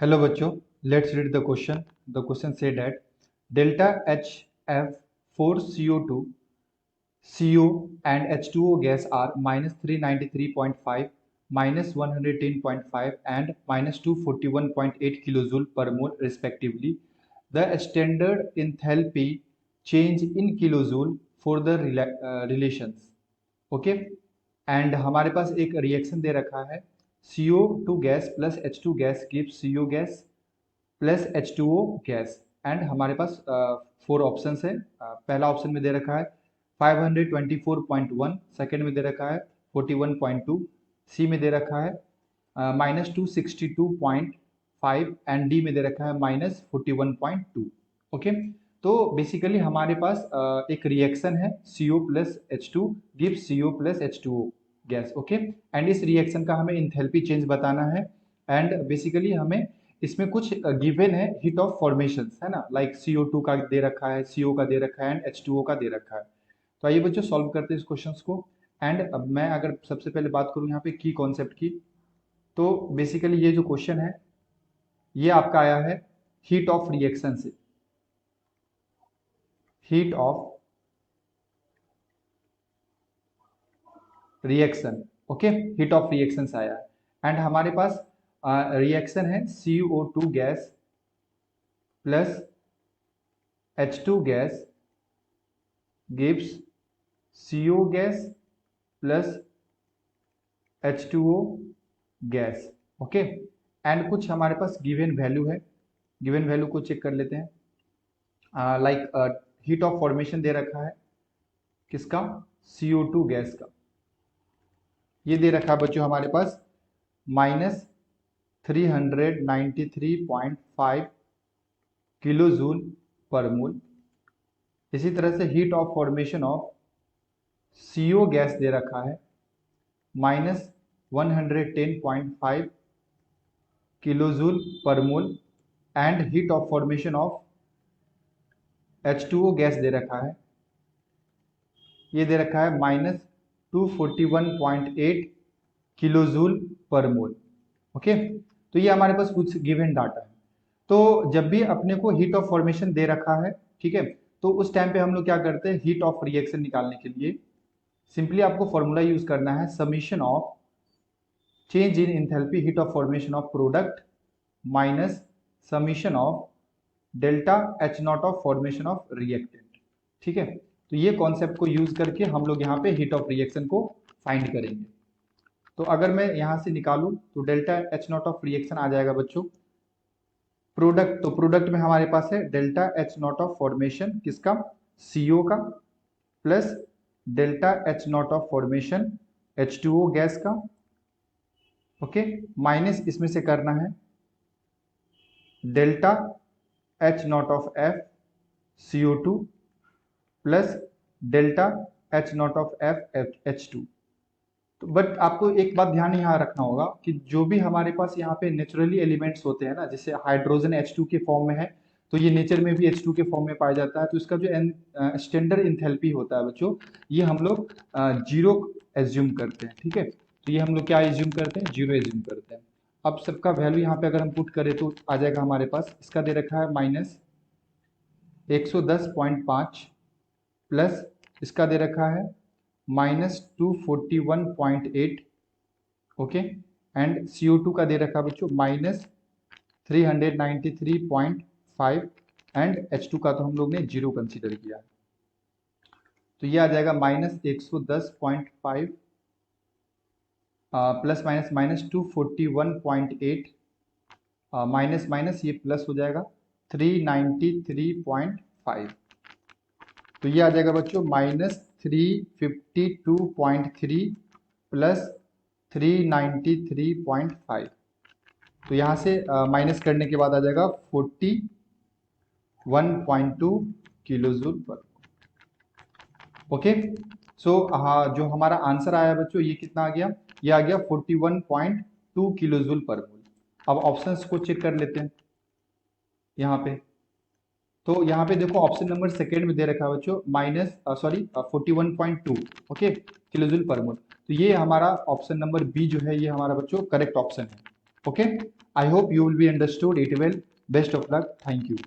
Hello बच्चों, let's read the question. The question say that delta HF for CO2, CO and H2O gas are minus 393.5, minus 110.5 and minus 241.8 kilojoule per mole respectively. The standard enthalpy change in kilojoule for the relations. Okay, and हमारे पास एक reaction दे रखा है CO2 gas plus H2 gas gives CO gas plus H2O gas and हमारे पास 4 options है। पहला option में दे रखा है 524.1, सेकेंड में दे रखा है 41.2, सी में दे रखा है माइनस 262.5 एंड डी में दे रखा है माइनस 41.2। ओके, तो बेसिकली हमारे पास एक रिएक्शन है CO plus H2 gives CO plus H2O gas. Okay, and इस रिएक्शन का हमें इंथैल्पी चेंज बताना है एंड बेसिकली हमें इसमें कुछ गिवन है हीट ऑफ फॉर्मेशन है ना, लाइक CO2 का दे रखा है, CO का दे रखा है एंड H2O का दे रखा है। तो आइए बच्चों सॉल्व करते हैं इस क्वेश्चंस को। एंड अब मैं अगर सबसे पहले बात करूं यहाँ पे की कॉन्सेप्ट की, तो बेसिकली ये जो क्वेश्चन है ये आपका आया है हीट ऑफ रिएक्शन से, heat of reaction. Okay, heat of reaction से आया है एंड हमारे पास रिएक्शन है CO2 gas plus H2 gas gives CO gas plus H2O gas. Okay, and कुछ हमारे पास गिवन वैल्यू है, गिवन वैल्यू को चेक कर लेते हैं। लाइक हीट ऑफ फॉर्मेशन दे रखा है किसका, CO2 गैस का, ये दे रखा है बच्चों हमारे पास माइनस 393.5 किलो जूल पर मोल। इसी तरह से heat of formation of CO gas दे रखा है minus 110.5 kilo joule per mole and heat of formation of H2O gas दे रखा है, ये दे रखा है माइनस 241.8 किलो जूल पर मोल। ओके, तो ये हमारे पास कुछ गिवन डाटा है। तो जब भी अपने को हीट ऑफ फॉर्मेशन दे रखा है, ठीक है, तो उस टाइम पे हम लोग क्या करते हैं, हीट ऑफ रिएक्शन निकालने के लिए सिंपली आपको फॉर्मूला यूज करना है summation of change in enthalpy heat of formation of product minus summation of delta H nought of formation of reactant. ठीक है, तो ये कॉन्सेप्ट को यूज करके हम लोग यहाँ पे हीट ऑफ रिएक्शन को फाइंड करेंगे। तो अगर मैं यहाँ से निकालूं तो delta H nought of reaction आ जाएगा बच्चों प्रोडक्ट, तो प्रोडक्ट में हमारे पास है delta H nought of formation किसका, CO का, plus delta H nought of formation H2O gas का। ओके, माइनस इसमें से करना है delta H nought of F CO2 plus delta H nought of F H2। तो बट आपको एक बात ध्यान यहाँ रखना होगा कि जो भी हमारे पास यहाँ पे नेचुरली एलिमेंट्स होते हैं ना, जैसे हाइड्रोजन H2 के फॉर्म में है, तो ये नेचर में भी H2 के फॉर्म में पाया जाता है, तो इसका जो स्टैंडर्ड इंथैल्पी होता है बच्चों, ये हम लोग जीरो एज्यूम करते हैं। ठीक है, तो ये हम लोग क्या एज्यूम करते हैं, जीरो एज्यूम करते हैं। अब सबका वैल्यू यहाँ पे अगर हम पुट करें तो आ जाएगा हमारे पास, इसका दे रखा है माइनस 110.5 प्लस इसका दे रखा है माइनस 241.8। ओके, एंड CO2 का दे रखा है बच्चों माइनस 393.5 एंड H2 का तो हम लोग ने जीरो कंसीडर किया है, तो ये आ जाएगा minus 110.5 plus minus minus 241.8 minus minus ये प्लस हो जाएगा 393.5, तो ये आ जाएगा बच्चों माइनस 352.3 प्लस 393.5। तो यहाँ से माइनस करने के बाद आ जाएगा 41.2 किलो जूल पर। ओके, सो हाँ, जो हमारा आंसर आया बच्चों ये कितना आ गया, ये आ गया 41.2 किलो जूल पर मोल। अब ऑप्शंस को चेक कर लेते हैं यहाँ पे, तो यहाँ पे देखो ऑप्शन नंबर सेकेंड में दे रखा है बच्चों minus 41.2 okay kilo joule per मोल, तो ये हमारा ऑप्शन नंबर बी जो है ये हमारा बच्चों करेक्ट ऑप्शन है। Okay, I hope you will be understood it well. Best of luck. Thank you.